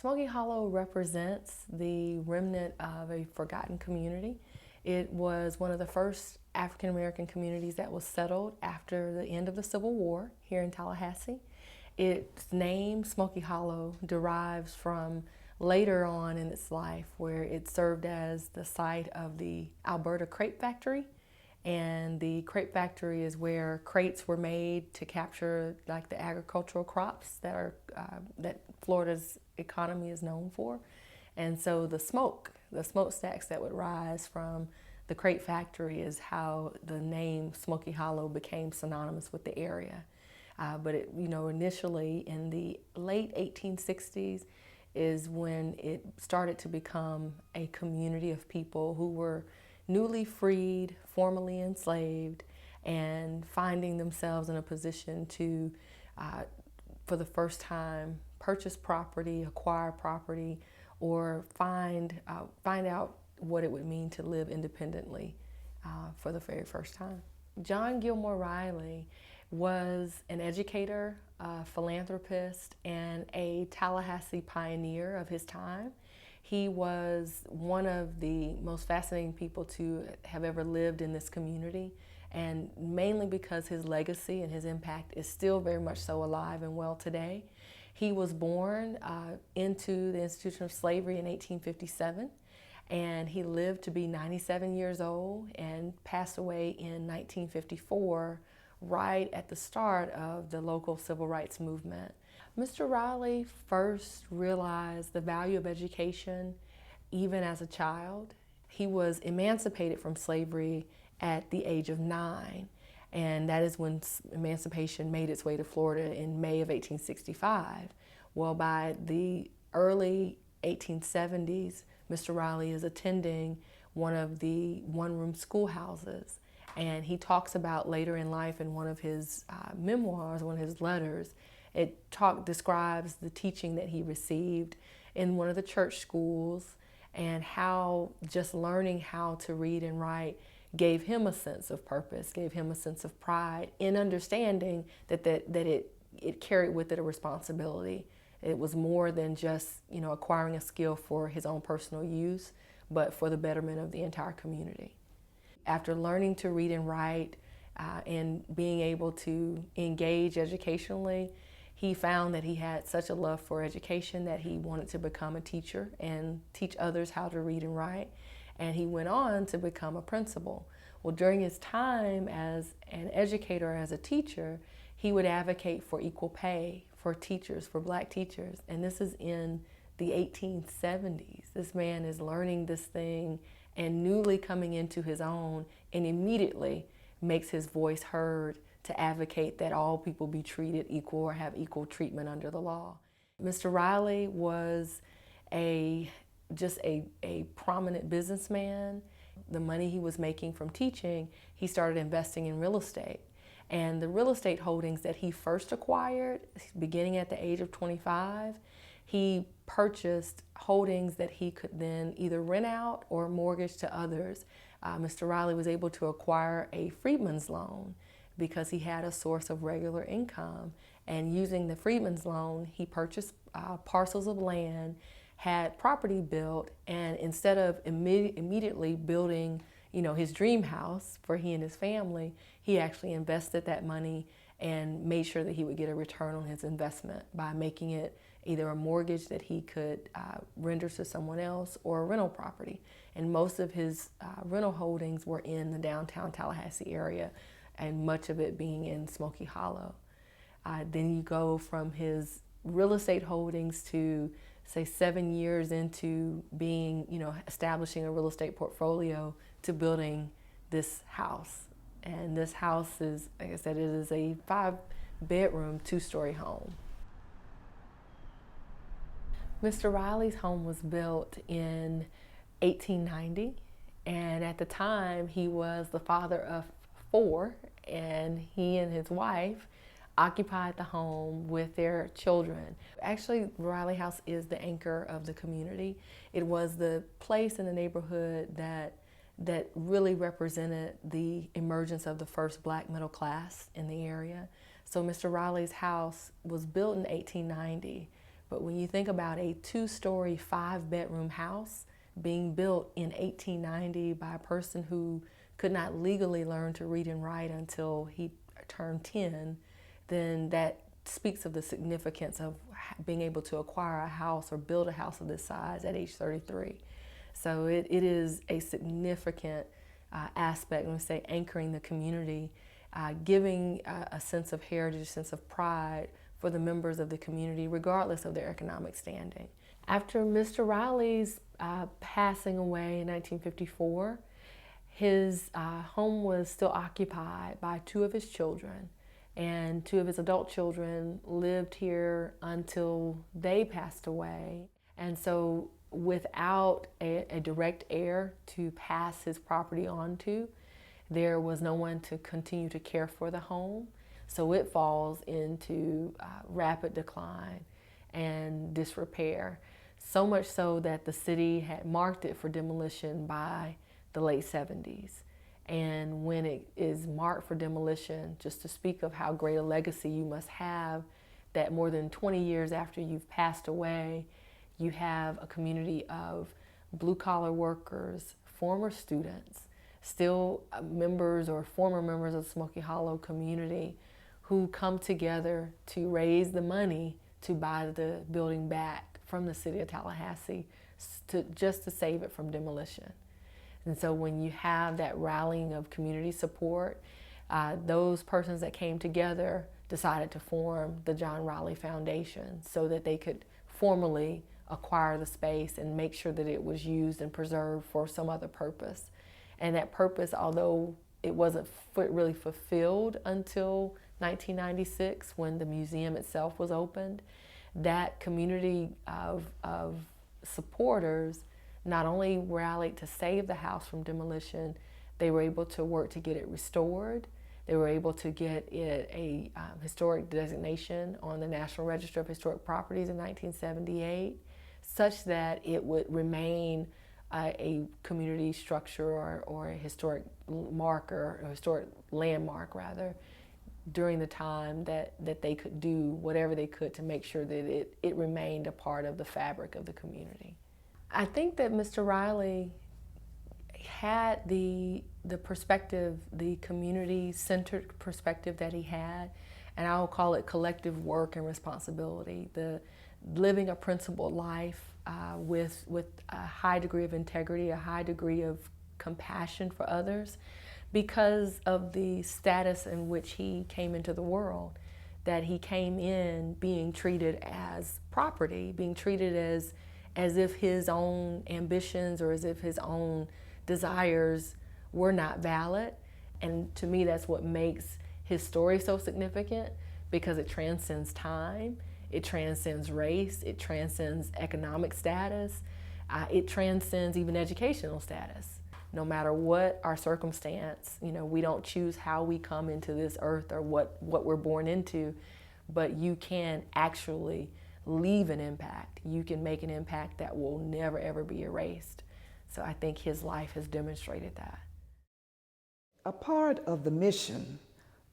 Smoky Hollow represents the remnant of a forgotten community. It was one of the first African American communities that was settled after the end of the Civil War here in Tallahassee. Its name, Smoky Hollow, derives from later on in its life where it served as the site of the Alberta Crepe Factory. And the crepe factory is where crates were made to capture like the agricultural crops that Florida's economy is known for. And so the smokestacks that would rise from the crate factory is how the name Smoky Hollow became synonymous with the area. But initially in the late 1860s is when it started to become a community of people who were newly freed, formerly enslaved, and finding themselves in a position to, for the first time, purchase property, acquire property, or find out what it would mean to live independently for the very first time. John Gilmore Riley was an educator, a philanthropist, and a Tallahassee pioneer of his time. He was one of the most fascinating people to have ever lived in this community, and mainly because his legacy and his impact is still very much so alive and well today. He was born into the institution of slavery in 1857, and he lived to be 97 years old and passed away in 1954, right at the start of the local civil rights movement. Mr. Riley first realized the value of education even as a child. He was emancipated from slavery at the age of 9, and that is when emancipation made its way to Florida in May of 1865. Well, by the early 1870s, Mr. Riley is attending one of the one-room schoolhouses, and he talks about later in life in one of his memoirs, one of his letters, describes the teaching that he received in one of the church schools and how just learning how to read and write gave him a sense of purpose, gave him a sense of pride in understanding that it carried with it a responsibility. It was more than just acquiring a skill for his own personal use, but for the betterment of the entire community. After learning to read and write and being able to engage educationally, he found that he had such a love for education that he wanted to become a teacher and teach others how to read and write. And he went on to become a principal. Well, during his time as an educator, as a teacher, he would advocate for equal pay for teachers, for black teachers. And this is in the 1870s. This man is learning this thing and newly coming into his own, and immediately makes his voice heard to advocate that all people be treated equal or have equal treatment under the law. Mr. Riley was just a prominent businessman. The money he was making from teaching, he started investing in real estate. And the real estate holdings that he first acquired, beginning at the age of 25, he purchased holdings that he could then either rent out or mortgage to others. Mr. Riley was able to acquire a Freedman's loan because he had a source of regular income. And using the Freedman's loan, he purchased parcels of land, had property built, and instead of immediately building his dream house for he and his family, he actually invested that money and made sure that he would get a return on his investment by making it either a mortgage that he could render to someone else or a rental property. And most of his rental holdings were in the downtown Tallahassee area, and much of it being in Smoky Hollow. Then you go from his real estate holdings to, say, 7 years into being, establishing a real estate portfolio to building this house. And this house is, like I said, it is a 5-bedroom, 2-story home. Mr. Riley's home was built in 1890, and at the time he was the father of 4, and he and his wife occupied the home with their children. Actually, Riley House is the anchor of the community. It was the place in the neighborhood that really represented the emergence of the first black middle class in the area. So Mr. Riley's house was built in 1890, But when you think about a 2-story, 5-bedroom house being built in 1890 by a person who could not legally learn to read and write until he turned 10, then that speaks of the significance of being able to acquire a house or build a house of this size at age 33. So it is a significant aspect when we say anchoring the community, giving a sense of heritage, a sense of pride for the members of the community, regardless of their economic standing. After Mr. Riley's passing away in 1954, his home was still occupied by 2 of his children, and 2 of his adult children lived here until they passed away. And so without a direct heir to pass his property on to, there was no one to continue to care for the home. So it falls into rapid decline and disrepair, so much so that the city had marked it for demolition by the late 70s. And when it is marked for demolition, just to speak of how great a legacy you must have, that more than 20 years after you've passed away, you have a community of blue-collar workers, former students, still members or former members of the Smoky Hollow community who come together to raise the money to buy the building back from the city of Tallahassee just to save it from demolition. And so when you have that rallying of community support, those persons that came together decided to form the John Riley Foundation so that they could formally acquire the space and make sure that it was used and preserved for some other purpose. And that purpose, although it wasn't really fulfilled until 1996 when the museum itself was opened, that community of supporters not only rallied to save the house from demolition, they were able to work to get it restored. They were able to get it a historic designation on the National Register of Historic Properties in 1978, such that it would remain a community structure or a historic marker, or historic landmark rather, during the time that they could do whatever they could to make sure that it remained a part of the fabric of the community. I think that Mr. Riley had the perspective, the community-centered perspective that he had, and I will call it collective work and responsibility, the living a principled life with a high degree of integrity, a high degree of compassion for others, because of the status in which he came into the world, that he came in being treated as property, being treated as if his own ambitions or as if his own desires were not valid. And to me, that's what makes his story so significant, because it transcends time, it transcends race, it transcends economic status, it transcends even educational status. No matter what our circumstance, we don't choose how we come into this earth or what we're born into, but you can actually leave an impact. You can make an impact that will never ever be erased. So I think his life has demonstrated that. A part of the mission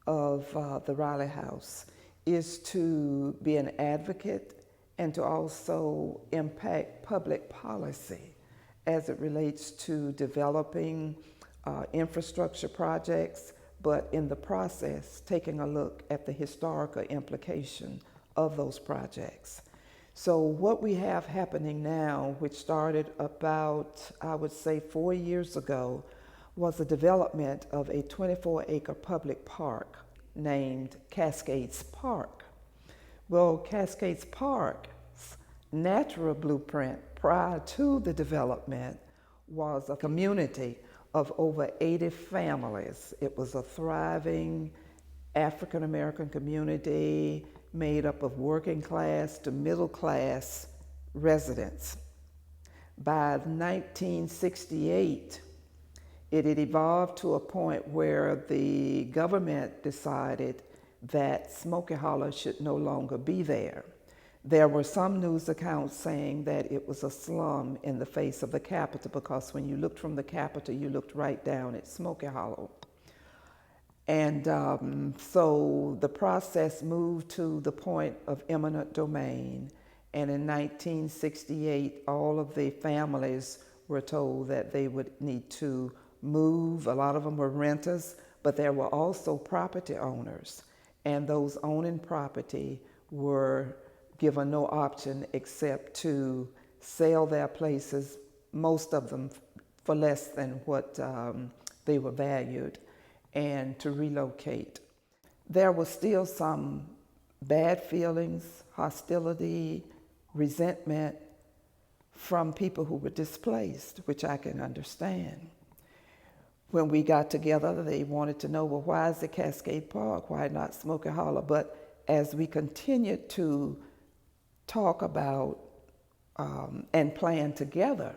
of the Riley House is to be an advocate and to also impact public policy as it relates to developing infrastructure projects, but in the process, taking a look at the historical implication of those projects. So what we have happening now, which started about, I would say 4 years ago, was the development of a 24-acre public park named Cascades Park. Well, Cascades Park's natural blueprint prior to the development was a community of over 80 families. It was a thriving African American community made up of working class to middle class residents. By 1968, it had evolved to a point where the government decided that Smoky Hollow should no longer be there. There were some news accounts saying that it was a slum in the face of the Capitol, because when you looked from the Capitol, you looked right down at Smoky Hollow. And so the process moved to the point of eminent domain, And in 1968, all of the families were told that they would need to move. A lot of them were renters, but there were also property owners. And those owning property were given no option except to sell their places, most of them for less than what they were valued, and to relocate. There was still some bad feelings, hostility, resentment from people who were displaced, which I can understand. When we got together, they wanted to know, well, why is it Cascade Park? Why not Smoky Hollow? But as we continued to talk about and plan together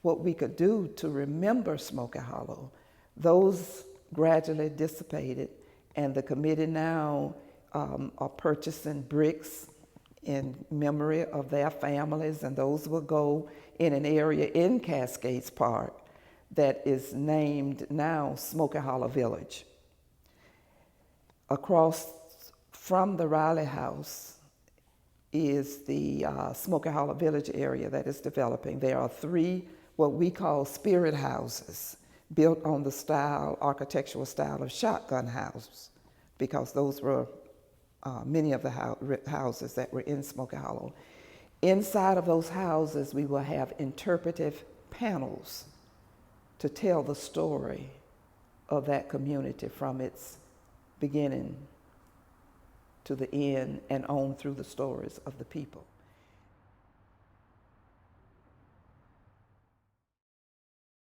what we could do to remember Smoky Hollow, those gradually dissipated, and the committee now are purchasing bricks in memory of their families, and those will go in an area in Cascades Park that is named now Smoky Hollow Village. Across from the Riley House is the Smoky Hollow Village area that is developing. There are 3 what we call spirit houses built on the architectural style of shotgun houses, because those were many of the houses that were in Smoky Hollow. Inside of those houses, we will have interpretive panels to tell the story of that community from its beginning to the end and on through the stories of the people.